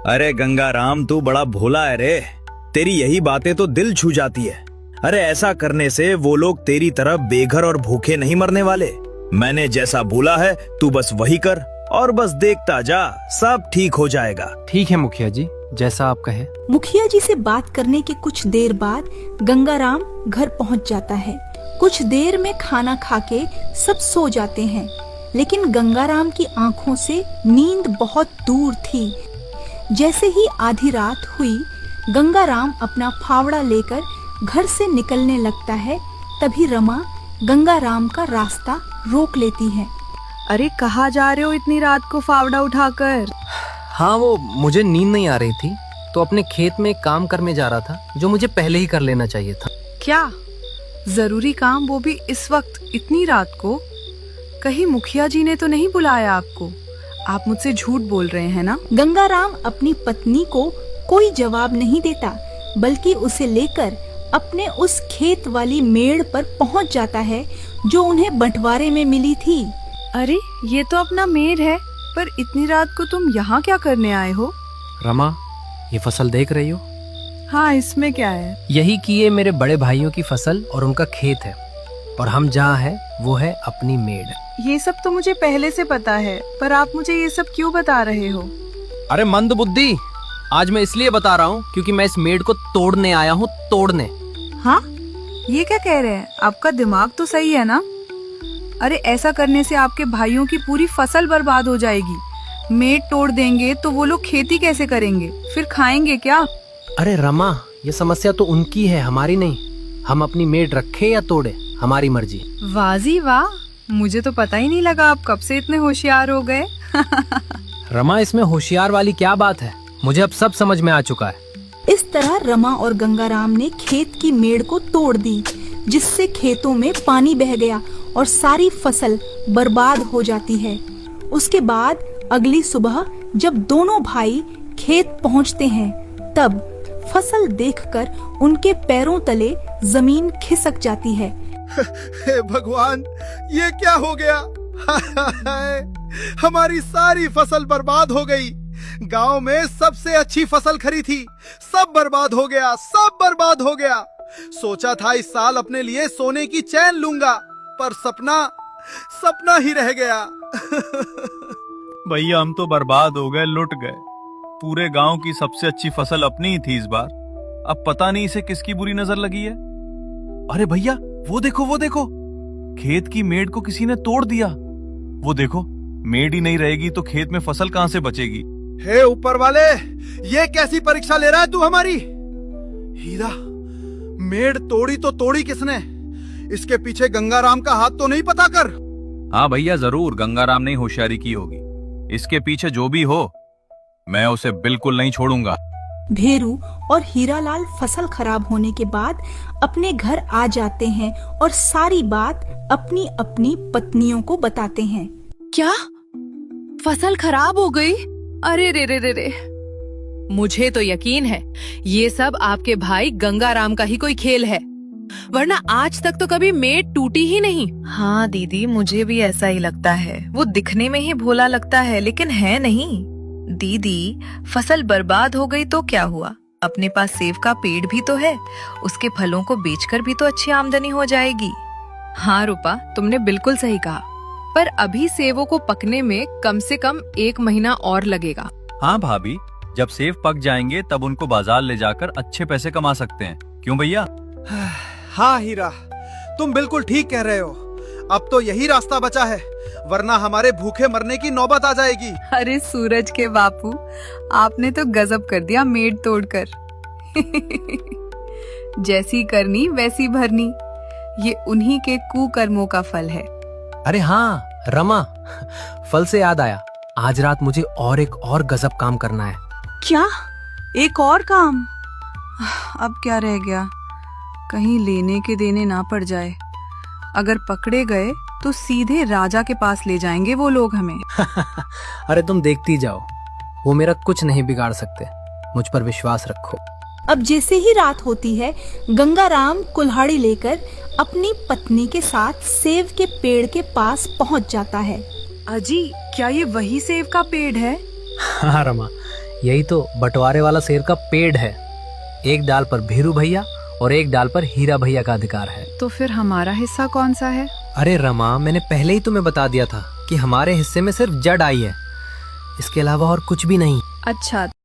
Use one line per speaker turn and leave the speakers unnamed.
अरे गंगाराम, तू बड़ा भोला है रे। तेरी यही बातें तो दिल छू जाती है। अरे ऐसा करने से वो लोग तेरी तरह बेघर और भूखे नहीं मरने वाले। मैंने जैसा बोला है तू बस वही कर और बस देखता जा, सब ठीक हो जाएगा।
ठीक है मुखिया जी, जैसा आप कहे।
मुखिया जी से बात करने के कुछ देर बाद गंगाराम घर पहुंच जाता है। कुछ देर में खाना खा के सब सो जाते हैं, लेकिन गंगाराम की आंखों से नींद बहुत दूर थी। जैसे ही आधी रात हुई, गंगाराम अपना फावड़ा लेकर घर से निकलने लगता है। तभी रमा गंगाराम का रास्ता रोक लेती है।
अरे कहाँ जा रहे हो इतनी रात को फावड़ा उठाकर?
हाँ, वो मुझे नींद नहीं आ रही थी तो अपने खेत में एक काम करने जा रहा था जो मुझे पहले ही कर लेना चाहिए था।
क्या जरूरी काम, वो भी इस वक्त इतनी रात को? कहीं मुखिया जी ने तो नहीं बुलाया आपको? आप मुझसे झूठ बोल रहे हैं ना?
गंगाराम अपनी पत्नी को कोई जवाब नहीं देता, बल्कि उसे लेकर अपने उस खेत वाली मेड़ पर पहुंच जाता है जो उन्हें बंटवारे में मिली थी।
अरे ये तो अपना मेड़ है, पर इतनी रात को तुम यहाँ क्या करने आए हो?
रमा, ये फसल देख रही हो?
हाँ, इसमें क्या है?
यही कि ये मेरे बड़े भाइयों की फसल और उनका खेत है, और हम जहाँ हैं वो है अपनी मेड़।
ये सब तो मुझे पहले से पता है, पर आप मुझे ये सब क्यों बता रहे हो?
अरे मंद बुद्धि, आज मैं इसलिए बता रहा हूँ क्योंकि मैं इस मेड़ को तोड़ने आया हूँ, तोड़ने।
हाँ, ये क्या कह रहे हैं? आपका दिमाग तो सही है ना? अरे ऐसा करने से आपके भाइयों की पूरी फसल बर्बाद हो जाएगी। मेड़ तोड़ देंगे तो वो लोग खेती कैसे करेंगे, फिर खाएंगे क्या?
अरे रमा, ये समस्या तो उनकी है, हमारी नहीं। हम अपनी मेड़ रखे या तोड़े, हमारी मर्जी।
वाह जी वाह, मुझे तो पता ही नहीं लगा आप कब से इतने होशियार हो गए।
रमा, इसमें होशियार वाली क्या बात है? मुझे अब सब समझ में आ चुका है।
इस तरह रमा और गंगाराम ने खेत की मेड़ को तोड़ दी, जिससे खेतों में पानी बह गया और सारी फसल बर्बाद हो जाती है। उसके बाद अगली सुबह जब दोनों भाई खेत पहुंचते हैं, तब फसल देखकर उनके पैरों तले जमीन खिसक जाती है।
हे भगवान, ये क्या हो गया? हमारी सारी फसल बर्बाद हो गई। गांव में सबसे अच्छी फसल खरी थी, सब बर्बाद हो गया, सब बर्बाद हो गया। सोचा था इस साल अपने लिए सोने की चैन लूंगा, पर सपना ही रह गया।
भैया, हम तो बर्बाद हो गए, लुट गए। पूरे गांव की सबसे अच्छी फसल अपनी ही थी इस बार। अब पता नहीं इसे किसकी बुरी नजर लगी है। अरे भैया, वो देखो वो देखो, खेत की मेड़ को किसी ने तोड़ दिया। वो देखो, मेड़ ही नहीं रहेगी तो खेत में फसल कहां से बचेगी?
हे ऊपर वाले, ये कैसी परीक्षा ले रहा है तू हमारी? हीरा, मेड़ तोड़ी तो तोड़ी किसने? इसके पीछे गंगाराम का हाथ तो नहीं पता कर?
हाँ भैया, जरूर गंगाराम ने होशियारी की होगी। इसके पीछे जो भी हो, मैं उसे बिल्कुल नहीं छोड़ूंगा।
भेरू और हीरालाल फसल खराब होने के बाद अपने घर आ जाते हैं और सारी बात अपनी अपनी पत्नियों को बताते हैं।
क्या फसल खराब हो गई? अरे रे रे रे रे, मुझे तो यकीन है ये सब आपके भाई गंगाराम का ही कोई खेल है, वरना आज तक तो कभी मेड़ टूटी ही नहीं। हाँ दीदी, मुझे भी ऐसा ही लगता है। वो दिखने में ही भोला लगता है, लेकिन है नहीं। दीदी, फसल बर्बाद हो गई तो क्या हुआ? अपने पास सेब का पेड़ भी तो है, उसके फलों को बेचकर भी तो अच्छी आमदनी हो जाएगी। हाँ रूपा, तुमने बिल्कुल सही कहा, पर अभी सेबों को पकने में कम से कम 1 महीना और लगेगा।
हाँ भाभी, जब सेब पक जाएंगे तब उनको बाजार ले जाकर अच्छे पैसे कमा सकते हैं। क्यों भैया?
हाँ हीरा, तुम बिल्कुल ठीक कह रहे हो। अब तो यही रास्ता बचा है, वरना हमारे भूखे मरने की नौबत आ जाएगी।
अरे सूरज के बापू, आपने तो गजब कर दिया मेड़ तोड़कर। जैसी करनी वैसी भरनी, ये उन्हीं के कुकर्मों का फल है।
अरे हाँ रमा, फल से याद आया, आज रात मुझे एक और गजब काम करना है।
क्या? एक और काम? अब क्या रह गया? कहीं लेने के देने ना पड़ जाए। अगर पकड़े गए तो सीधे राजा के पास ले जाएंगे वो लोग हमें।
अरे तुम देखती जाओ, वो मेरा कुछ नहीं बिगाड़ सकते, मुझ पर विश्वास रखो।
अब जैसे ही रात होती है, गंगाराम कुल्हाड़ी लेकर अपनी पत्नी के साथ सेब के पेड़ के पास पहुंच जाता है।
अजी, क्या ये वही सेब का पेड़ है?
हाँ रमा, यही तो बंटवारे वाला शेर का पेड़ है। एक डाल पर भीरू भैया और एक डाल पर हीरा भैया का अधिकार है।
तो फिर हमारा हिस्सा कौन सा है?
अरे रमा, मैंने पहले ही तुम्हें बता दिया था कि हमारे हिस्से में सिर्फ जड़ आई है, इसके अलावा और कुछ भी नहीं।
अच्छा,